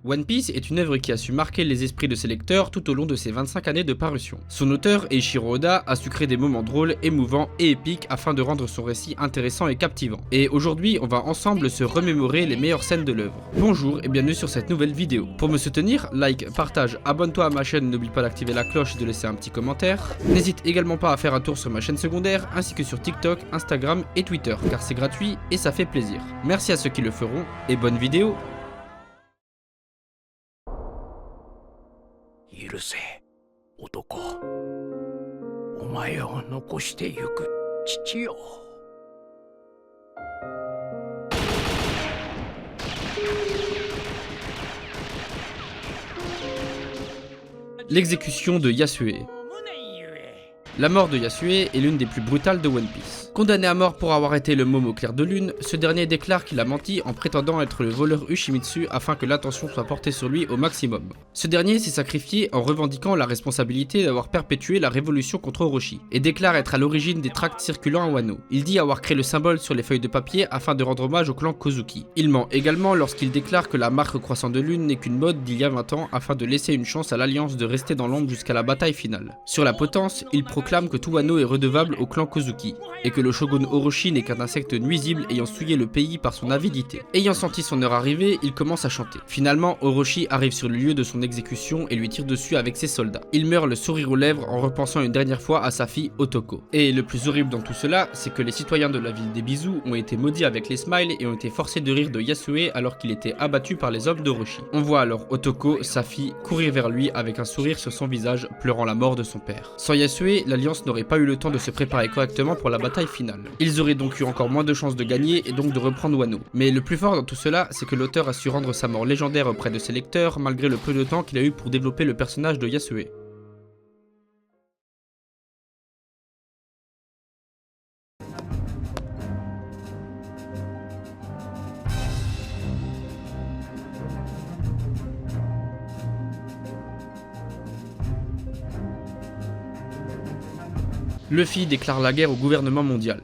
One Piece est une œuvre qui a su marquer les esprits de ses lecteurs tout au long de ses 25 années de parution. Son auteur, Eiichiro Oda, a su créer des moments drôles, émouvants et épiques afin de rendre son récit intéressant et captivant. Et aujourd'hui, on va ensemble se remémorer les meilleures scènes de l'œuvre. Bonjour et bienvenue sur cette nouvelle vidéo. Pour me soutenir, like, partage, abonne-toi à ma chaîne, n'oublie pas d'activer la cloche et de laisser un petit commentaire. N'hésite également pas à faire un tour sur ma chaîne secondaire, ainsi que sur TikTok, Instagram et Twitter, car c'est gratuit et ça fait plaisir. Merci à ceux qui le feront, et bonne vidéo. 許せ、男。お前を残してゆく父よ。L'exécution de Yasue. La mort de Yasue est l'une des plus brutales de One Piece. Condamné à mort pour avoir été le Momo clair de lune, ce dernier déclare qu'il a menti en prétendant être le voleur Ushimitsu afin que l'attention soit portée sur lui au maximum. Ce dernier s'est sacrifié en revendiquant la responsabilité d'avoir perpétué la révolution contre Orochi, et déclare être à l'origine des tracts circulant à Wano. Il dit avoir créé le symbole sur les feuilles de papier afin de rendre hommage au clan Kozuki. Il ment également lorsqu'il déclare que la marque croissant de lune n'est qu'une mode d'il y a 20 ans afin de laisser une chance à l'alliance de rester dans l'ombre jusqu'à la bataille finale. Sur la potence, il proclame que tout Wano est redevable au clan Kozuki, et que le shogun Orochi n'est qu'un insecte nuisible ayant souillé le pays par son avidité. Ayant senti son heure arriver, il commence à chanter. Finalement, Orochi arrive sur le lieu de son exécution et lui tire dessus avec ses soldats. Il meurt le sourire aux lèvres en repensant une dernière fois à sa fille Otoko. Et le plus horrible dans tout cela, c'est que les citoyens de la ville des bisous ont été maudits avec les smiles et ont été forcés de rire de Yasue alors qu'il était abattu par les hommes d'Orochi. On voit alors Otoko, sa fille, courir vers lui avec un sourire sur son visage, pleurant la mort de son père. Sans Yasue, l'Alliance n'aurait pas eu le temps de se préparer correctement pour la bataille finale. Ils auraient donc eu encore moins de chances de gagner et donc de reprendre Wano. Mais le plus fort dans tout cela, c'est que l'auteur a su rendre sa mort légendaire auprès de ses lecteurs malgré le peu de temps qu'il a eu pour développer le personnage de Yasue. Luffy déclare la guerre au gouvernement mondial.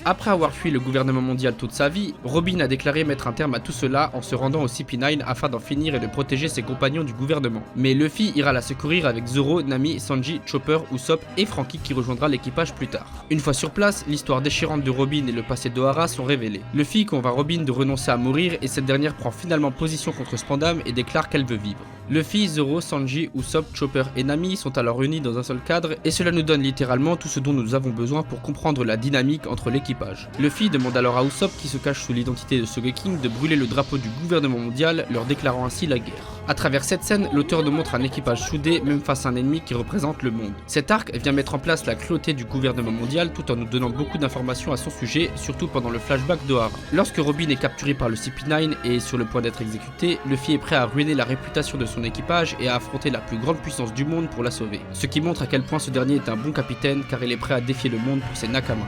Après avoir fui le gouvernement mondial toute sa vie, Robin a déclaré mettre un terme à tout cela en se rendant au CP9 afin d'en finir et de protéger ses compagnons du gouvernement. Mais Luffy ira la secourir avec Zoro, Nami, Sanji, Chopper, Usopp et Franky qui rejoindra l'équipage plus tard. Une fois sur place, l'histoire déchirante de Robin et le passé d'Ohara sont révélées. Luffy convainc Robin de renoncer à mourir et cette dernière prend finalement position contre Spandam et déclare qu'elle veut vivre. Luffy, Zoro, Sanji, Usopp, Chopper et Nami sont alors unis dans un seul cadre et cela nous donne littéralement tout ce dont nous avons besoin pour comprendre la dynamique entre l'équipage. Luffy demande alors à Usopp, qui se cache sous l'identité de Sogeking, de brûler le drapeau du gouvernement mondial, leur déclarant ainsi la guerre. À travers cette scène, l'auteur nous montre un équipage soudé même face à un ennemi qui représente le monde. Cet arc vient mettre en place la cruauté du gouvernement mondial tout en nous donnant beaucoup d'informations à son sujet, surtout pendant le flashback d'Ohara. Lorsque Robin est capturé par le CP9 et est sur le point d'être exécuté, Luffy est prêt à ruiner la réputation de son équipage et à affronter la plus grande puissance du monde pour la sauver. Ce qui montre à quel point ce dernier est un bon capitaine car il est prêt à défier le monde pour ses Nakama.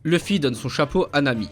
Luffy donne son chapeau à Nami.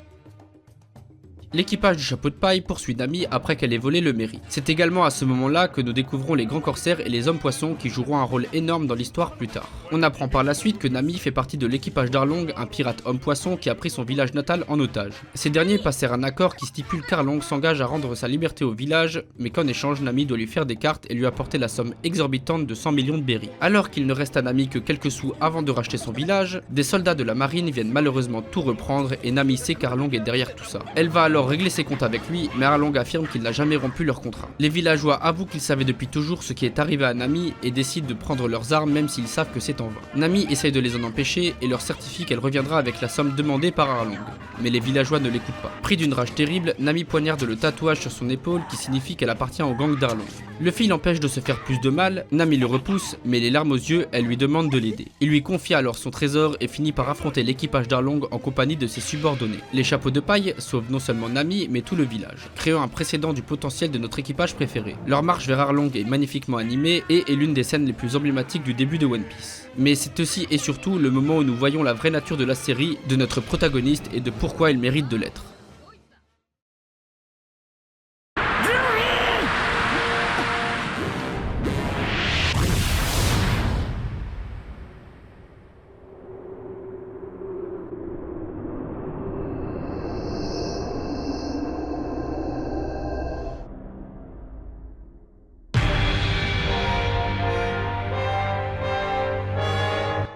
L'équipage du chapeau de paille poursuit Nami après qu'elle ait volé le Merry. C'est également à ce moment-là que nous découvrons les grands corsaires et les hommes poissons qui joueront un rôle énorme dans l'histoire plus tard. On apprend par la suite que Nami fait partie de l'équipage d'Arlong, un pirate homme poisson qui a pris son village natal en otage. Ces derniers passèrent un accord qui stipule qu'Arlong s'engage à rendre sa liberté au village, mais qu'en échange Nami doit lui faire des cartes et lui apporter la somme exorbitante de 100 millions de berries. Alors qu'il ne reste à Nami que quelques sous avant de racheter son village, des soldats de la marine viennent malheureusement tout reprendre et Nami sait qu'Arlong est derrière tout ça. Elle va alors régler ses comptes avec lui, mais Arlong affirme qu'il n'a jamais rompu leur contrat. Les villageois avouent qu'ils savaient depuis toujours ce qui est arrivé à Nami et décident de prendre leurs armes même s'ils savent que c'est en vain. Nami essaye de les en empêcher et leur certifie qu'elle reviendra avec la somme demandée par Arlong. Mais les villageois ne l'écoutent pas. Pris d'une rage terrible, Nami poignarde le tatouage sur son épaule qui signifie qu'elle appartient au gang d'Arlong. Luffy l'empêche de se faire plus de mal, Nami le repousse, mais les larmes aux yeux, elle lui demande de l'aider. Il lui confie alors son trésor et finit par affronter l'équipage d'Arlong en compagnie de ses subordonnés. Les chapeaux de paille sauvent non seulement Nami, mais tout le village, créant un précédent du potentiel de notre équipage préféré. Leur marche vers Arlong est magnifiquement animée et est l'une des scènes les plus emblématiques du début de One Piece. Mais c'est aussi et surtout le moment où nous voyons la vraie nature de la série, de notre protagoniste et de pourquoi il mérite de l'être.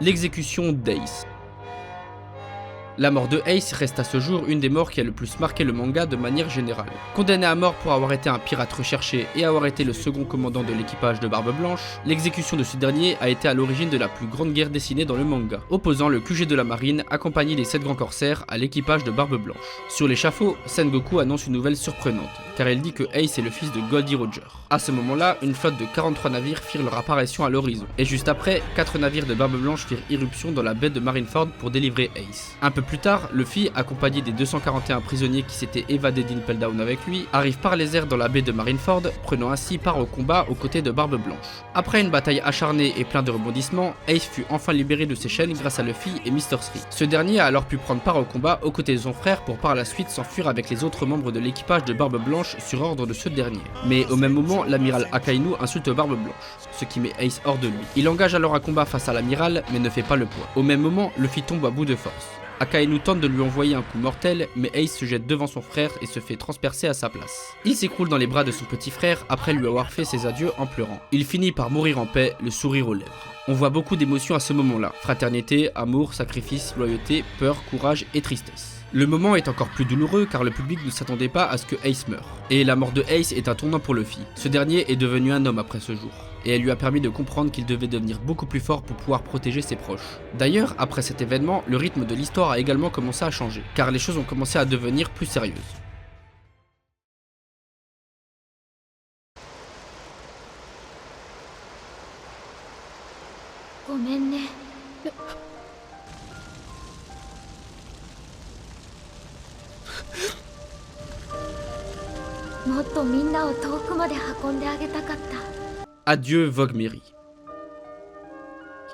l'exécution d'Ace. La mort de Ace reste à ce jour une des morts qui a le plus marqué le manga de manière générale. Condamné à mort pour avoir été un pirate recherché et avoir été le second commandant de l'équipage de Barbe Blanche, l'exécution de ce dernier a été à l'origine de la plus grande guerre dessinée dans le manga, opposant le QG de la marine accompagné des 7 grands corsaires à l'équipage de Barbe Blanche. Sur l'échafaud, Sengoku annonce une nouvelle surprenante, car elle dit que Ace est le fils de Goldie Roger. À ce moment-là, une flotte de 43 navires firent leur apparition à l'horizon, et juste après, 4 navires de Barbe Blanche firent irruption dans la baie de Marineford pour délivrer Ace. Un peu plus tard, Luffy, accompagné des 241 prisonniers qui s'étaient évadés d'Impel Down avec lui, arrive par les airs dans la baie de Marineford, prenant ainsi part au combat aux côtés de Barbe Blanche. Après une bataille acharnée et plein de rebondissements, Ace fut enfin libéré de ses chaînes grâce à Luffy et Mr. Three. Ce dernier a alors pu prendre part au combat aux côtés de son frère pour par la suite s'enfuir avec les autres membres de l'équipage de Barbe Blanche sur ordre de ce dernier. Mais au même moment, l'amiral Akainu insulte Barbe Blanche, ce qui met Ace hors de lui. Il engage alors un combat face à l'amiral, mais ne fait pas le poids. Au même moment, Luffy tombe à bout de force. Akainu tente de lui envoyer un coup mortel, mais Ace se jette devant son frère et se fait transpercer à sa place. Il s'écroule dans les bras de son petit frère après lui avoir fait ses adieux en pleurant. Il finit par mourir en paix, le sourire aux lèvres. On voit beaucoup d'émotions à ce moment-là. Fraternité, amour, sacrifice, loyauté, peur, courage et tristesse. Le moment est encore plus douloureux car le public ne s'attendait pas à ce que Ace meure. Et la mort de Ace est un tournant pour Luffy. Ce dernier est devenu un homme après ce jour. Et elle lui a permis de comprendre qu'il devait devenir beaucoup plus fort pour pouvoir protéger ses proches. D'ailleurs, après cet événement, le rythme de l'histoire a également commencé à changer, car les choses ont commencé à devenir plus sérieuses. Adieu Vogue Mary.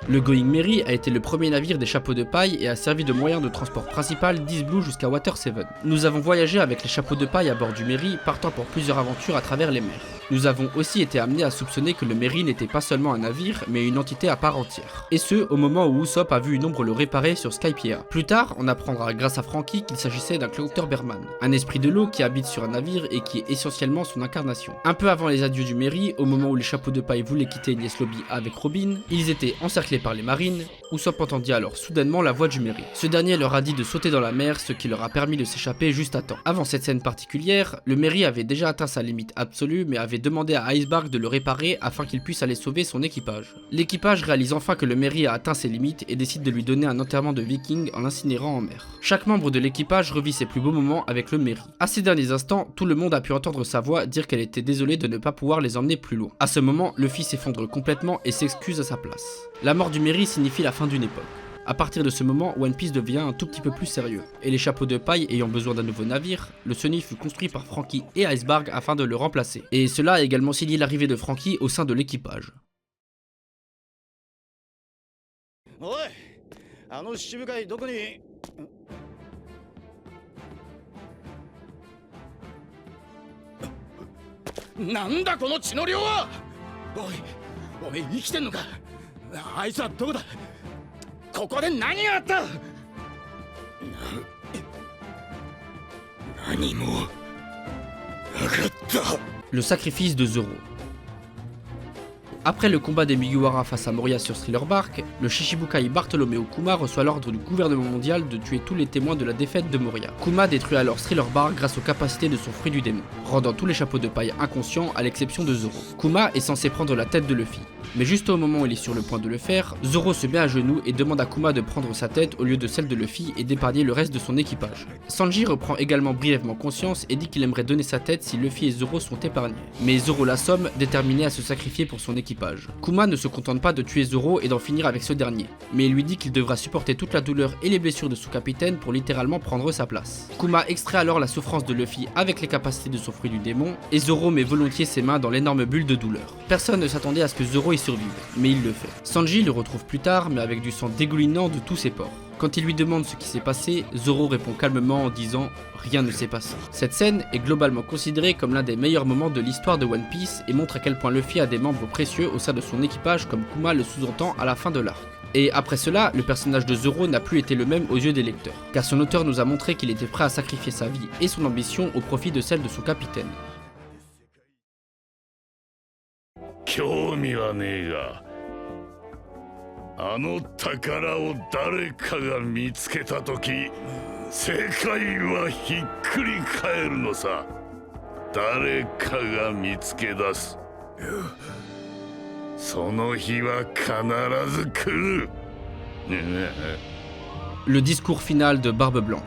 Le Going Merry a été le premier navire des chapeaux de paille et a servi de moyen de transport principal d'East Blue jusqu'à Water 7. Nous avons voyagé avec les chapeaux de paille à bord du Merry, partant pour plusieurs aventures à travers les mers. Nous avons aussi été amenés à soupçonner que le Merry n'était pas seulement un navire, mais une entité à part entière. Et ce, au moment où Usopp a vu une ombre le réparer sur Skypiea. Plus tard, on apprendra grâce à Franky qu'il s'agissait d'un Clouter Berman, un esprit de l'eau qui habite sur un navire et qui est essentiellement son incarnation. Un peu avant les adieux du Merry, au moment où les chapeaux de paille voulaient quitter Enies Lobby avec Robin, ils étaient encerclés par les marines. Usopp entendit alors soudainement la voix du Merry. Ce dernier leur a dit de sauter dans la mer, ce qui leur a permis de s'échapper juste à temps. Avant cette scène particulière, le Merry avait déjà atteint sa limite absolue, mais avait demandé à Icebark de le réparer afin qu'il puisse aller sauver son équipage. L'équipage réalise enfin que le Merry a atteint ses limites et décide de lui donner un enterrement de viking en l'incinérant en mer. Chaque membre de l'équipage revit ses plus beaux moments avec le Merry. À ces derniers instants, tout le monde a pu entendre sa voix dire qu'elle était désolée de ne pas pouvoir les emmener plus loin. À ce moment, Luffy s'effondre complètement et s'excuse à sa place. La mort du Merry signifie la fin d'une époque. A partir de ce moment, One Piece devient un tout petit peu plus sérieux, et les chapeaux de paille ayant besoin d'un nouveau navire, le Sunny fut construit par Franky et Icebark afin de le remplacer. Et cela a également signé l'arrivée de Franky au sein de l'équipage. Le sacrifice de Zoro. Après le combat des Mugiwara face à Moria sur Thriller Bark, le Shichibukai Bartholomew Kuma reçoit l'ordre du gouvernement mondial de tuer tous les témoins de la défaite de Moria. Kuma détruit alors Thriller Bark grâce aux capacités de son fruit du démon, rendant tous les chapeaux de paille inconscients à l'exception de Zoro. Kuma est censé prendre la tête de Luffy, mais juste au moment où il est sur le point de le faire, Zoro se met à genoux et demande à Kuma de prendre sa tête au lieu de celle de Luffy et d'épargner le reste de son équipage. Sanji reprend également brièvement conscience et dit qu'il aimerait donner sa tête si Luffy et Zoro sont épargnés. Mais Zoro l'assomme, déterminé à se sacrifier pour son équipage. Kuma ne se contente pas de tuer Zoro et d'en finir avec ce dernier, mais il lui dit qu'il devra supporter toute la douleur et les blessures de son capitaine pour littéralement prendre sa place. Kuma extrait alors la souffrance de Luffy avec les capacités de son fruit du démon, et Zoro met volontiers ses mains dans l'énorme bulle de douleur. Personne ne s'attendait à ce que Zoro y survive, mais il le fait. Sanji le retrouve plus tard, mais avec du sang dégoulinant de tous ses pores. Quand il lui demande ce qui s'est passé, Zoro répond calmement en disant « Rien ne s'est passé ». Cette scène est globalement considérée comme l'un des meilleurs moments de l'histoire de One Piece et montre à quel point Luffy a des membres précieux au sein de son équipage comme Kuma le sous-entend à la fin de l'arc. Et après cela, le personnage de Zoro n'a plus été le même aux yeux des lecteurs, car son auteur nous a montré qu'il était prêt à sacrifier sa vie et son ambition au profit de celle de son capitaine. あの宝を誰かが見つけたとき、世界はひっくり返るのさ。誰かが見つけ出す。その日は必ず来る。Le discours final de Barbe Blanche.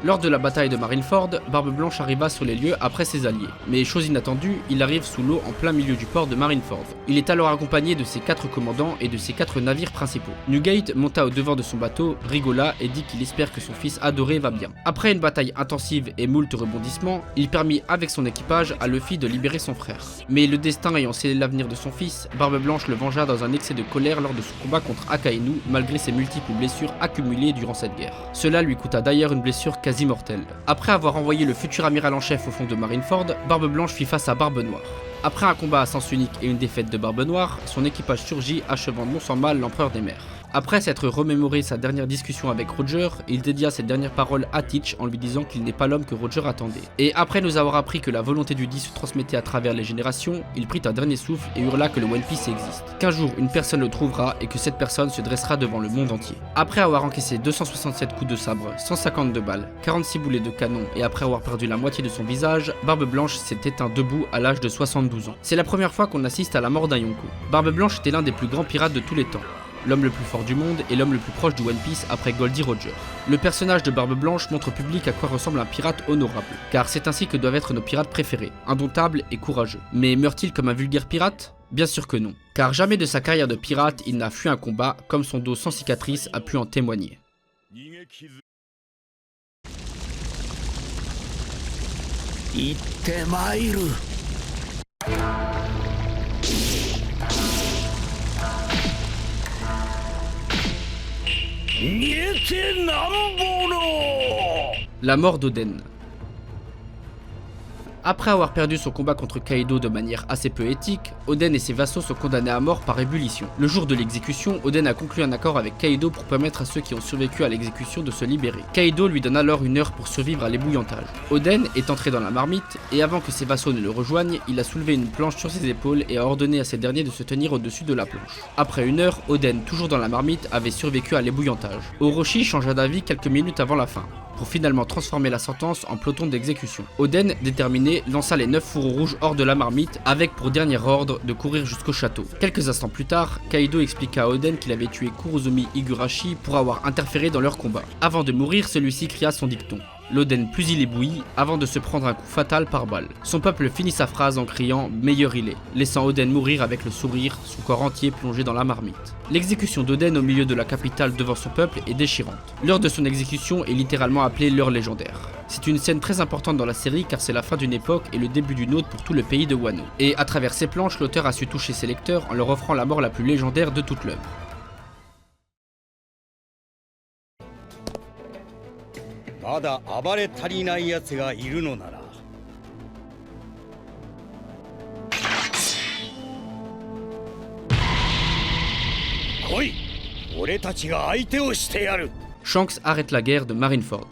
Lors de la bataille de Marineford, Barbe Blanche arriva sur les lieux après ses alliés. Mais chose inattendue, il arrive sous l'eau en plein milieu du port de Marineford. Il est alors accompagné de ses 4 commandants et de ses 4 navires principaux. Newgate monta au devant de son bateau, rigola et dit qu'il espère que son fils adoré va bien. Après une bataille intensive et moult rebondissements, il permit avec son équipage à Luffy de libérer son frère. Mais le destin ayant scellé l'avenir de son fils, Barbe Blanche le vengea dans un excès de colère lors de son combat contre Akainu, malgré ses multiples blessures accumulées durant cette guerre. Cela lui coûta d'ailleurs une blessure quasi mortelle. Après avoir envoyé le futur amiral en chef au fond de Marineford, Barbe Blanche fit face à Barbe Noire. Après un combat à sens unique et une défaite de Barbe Noire, son équipage surgit, achevant non sans mal l'empereur des mers. Après s'être remémoré sa dernière discussion avec Roger, il dédia ses dernières paroles à Teach en lui disant qu'il n'est pas l'homme que Roger attendait. Et après nous avoir appris que la volonté du dit se transmettait à travers les générations, il prit un dernier souffle et hurla que le One Piece existe. Qu'un jour une personne le trouvera et que cette personne se dressera devant le monde entier. Après avoir encaissé 267 coups de sabre, 152 balles, 46 boulets de canon et après avoir perdu la moitié de son visage, Barbe Blanche s'est éteint debout à l'âge de 72 ans. C'est la première fois qu'on assiste à la mort d'un Yonko. Barbe Blanche était l'un des plus grands pirates de tous les temps. L'homme le plus fort du monde et l'homme le plus proche du One Piece après Goldie Roger. Le personnage de Barbe Blanche montre au public à quoi ressemble un pirate honorable, car c'est ainsi que doivent être nos pirates préférés, indomptables et courageux. Mais meurt-il comme un vulgaire pirate ? Bien sûr que non, car jamais de sa carrière de pirate il n'a fui un combat, comme son dos sans cicatrice a pu en témoigner. La mort d'Oden. Après avoir perdu son combat contre Kaido de manière assez peu éthique, Oden et ses vassaux sont condamnés à mort par ébullition. Le jour de l'exécution, Oden a conclu un accord avec Kaido pour permettre à ceux qui ont survécu à l'exécution de se libérer. Kaido lui donne alors 1 heure pour survivre à l'ébouillantage. Oden est entré dans la marmite et avant que ses vassaux ne le rejoignent, il a soulevé une planche sur ses épaules et a ordonné à ces derniers de se tenir au-dessus de la planche. Après 1 heure, Oden, toujours dans la marmite, avait survécu à l'ébouillantage. Orochi changea d'avis quelques minutes avant la fin, pour finalement transformer la sentence en peloton d'exécution. Oden, déterminé, lança les 9 fourreaux rouges hors de la marmite avec pour dernier ordre de courir jusqu'au château. Quelques instants plus tard, Kaido expliqua à Oden qu'il avait tué Kurozumi Higurashi pour avoir interféré dans leur combat. Avant de mourir, celui-ci cria son dicton. L'Oden plus il ébouillit avant de se prendre un coup fatal par balle. Son peuple finit sa phrase en criant « meilleur il est », laissant Oden mourir avec le sourire, son corps entier plongé dans la marmite. L'exécution d'Oden au milieu de la capitale devant son peuple est déchirante. L'heure de son exécution est littéralement appelée l'heure légendaire. C'est une scène très importante dans la série car c'est la fin d'une époque et le début d'une autre pour tout le pays de Wano. Et à travers ces planches, l'auteur a su toucher ses lecteurs en leur offrant la mort la plus légendaire de toute l'œuvre. まだ暴れ足りない奴がいるのなら来い、俺たちが相手をしてやる。 Shanks arrête la guerre de Marineford.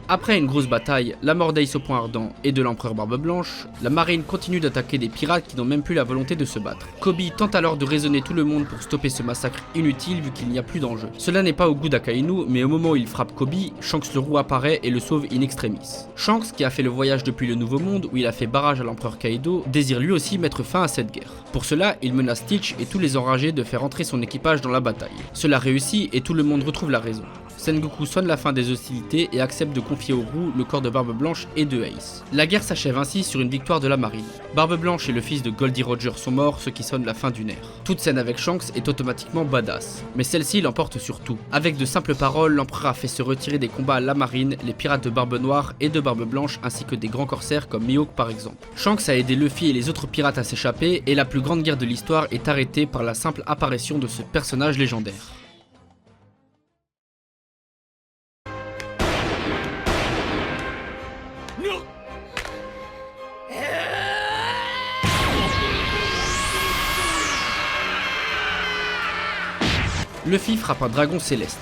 Après une grosse bataille, la mort d'Ace au Point Ardent et de l'empereur Barbe Blanche, la marine continue d'attaquer des pirates qui n'ont même plus la volonté de se battre. Koby tente alors de raisonner tout le monde pour stopper ce massacre inutile vu qu'il n'y a plus d'enjeu. Cela n'est pas au goût d'Akainu, mais au moment où il frappe Koby, Shanks le roux apparaît et le sauve in extremis. Shanks, qui a fait le voyage depuis le Nouveau Monde où il a fait barrage à l'empereur Kaido, désire lui aussi mettre fin à cette guerre. Pour cela, il menace Stitch et tous les enragés de faire entrer son équipage dans la bataille. Cela réussit et tout le monde retrouve la raison. Sengoku sonne la fin des hostilités et accepte de confier au roux le corps de Barbe Blanche et de Ace. La guerre s'achève ainsi sur une victoire de la marine. Barbe Blanche et le fils de Goldie Roger sont morts, ce qui sonne la fin d'une ère. Toute scène avec Shanks est automatiquement badass, mais celle-ci l'emporte sur tout. Avec de simples paroles, l'empereur a fait se retirer des combats à la marine, les pirates de Barbe Noire et de Barbe Blanche ainsi que des grands corsaires comme Mihawk par exemple. Shanks a aidé Luffy et les autres pirates à s'échapper et la plus grande guerre de l'histoire est arrêtée par la simple apparition de ce personnage légendaire. Luffy frappe un dragon céleste.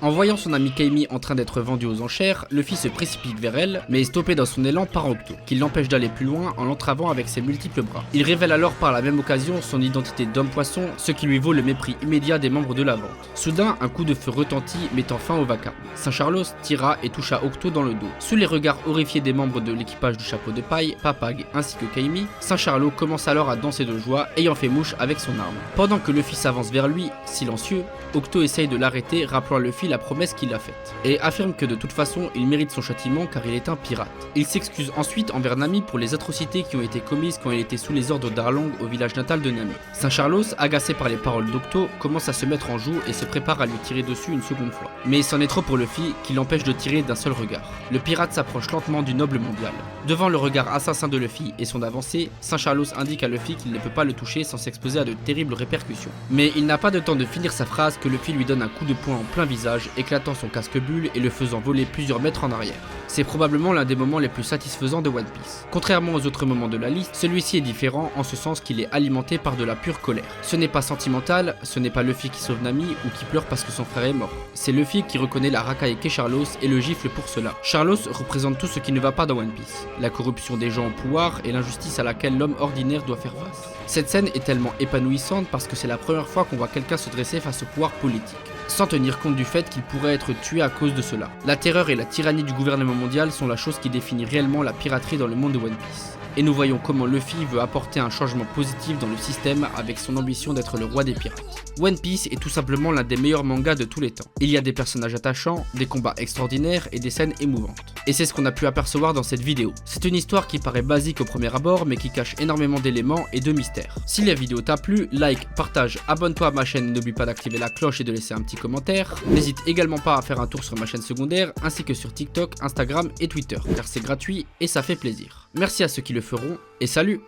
En voyant son ami Kaimi en train d'être vendu aux enchères, Luffy se précipite vers elle, mais est stoppé dans son élan par Octo, qui l'empêche d'aller plus loin en l'entravant avec ses multiples bras. Il révèle alors par la même occasion son identité d'homme-poisson, ce qui lui vaut le mépris immédiat des membres de la vente. Soudain, un coup de feu retentit, mettant fin au vacarme. Saint Charlos tira et toucha Octo dans le dos. Sous les regards horrifiés des membres de l'équipage du chapeau de paille, Papag ainsi que Kaimi, Saint Charlot commence alors à danser de joie, ayant fait mouche avec son arme. Pendant que Luffy s'avance vers lui, silencieux, Octo essaye de l'arrêter, rappelant à Luffy la promesse qu'il a faite, et affirme que de toute façon, il mérite son châtiment car il est un pirate. Il s'excuse ensuite envers Nami pour les atrocités qui ont été commises quand il était sous les ordres d'Arlong au village natal de Nami. Saint Charlos, agacé par les paroles d'Octo, commence à se mettre en joue et se prépare à lui tirer dessus une seconde fois. Mais c'en est trop pour Luffy, qui l'empêche de tirer d'un seul regard. Le pirate s'approche lentement du noble mondial. Devant le regard assassin de Luffy et son avancée, Saint Charlos indique à Luffy qu'il ne peut pas le toucher sans s'exposer à de terribles répercussions. Mais il n'a pas de temps de finir sa phrase que Luffy lui donne un coup de poing en plein visage, éclatant son casque bulle et le faisant voler plusieurs mètres en arrière. C'est probablement l'un des moments les plus satisfaisants de One Piece. Contrairement aux autres moments de la liste, celui-ci est différent en ce sens qu'il est alimenté par de la pure colère. Ce n'est pas sentimental, ce n'est pas Luffy qui sauve Nami ou qui pleure parce que son frère est mort. C'est Luffy qui reconnaît la racaille qu'est Charlos et le gifle pour cela. Charlos représente tout ce qui ne va pas dans One Piece. La corruption des gens au pouvoir et l'injustice à laquelle l'homme ordinaire doit faire face. Cette scène est tellement épanouissante parce que c'est la première fois qu'on voit quelqu'un se dresser face au pouvoir politique, sans tenir compte du fait qu'il pourrait être tué à cause de cela. La terreur et la tyrannie du gouvernement mondial sont la chose qui définit réellement la piraterie dans le monde de One Piece. Et nous voyons comment Luffy veut apporter un changement positif dans le système avec son ambition d'être le roi des pirates. One Piece est tout simplement l'un des meilleurs mangas de tous les temps. Il y a des personnages attachants, des combats extraordinaires et des scènes émouvantes. Et c'est ce qu'on a pu apercevoir dans cette vidéo. C'est une histoire qui paraît basique au premier abord mais qui cache énormément d'éléments et de mystères. Si la vidéo t'a plu, like, partage, abonne-toi à ma chaîne et n'oublie pas d'activer la cloche et de laisser un petit commentaire. N'hésite également pas à faire un tour sur ma chaîne secondaire ainsi que sur TikTok, Instagram et Twitter car c'est gratuit et ça fait plaisir. Merci à ceux qui le feront et salut!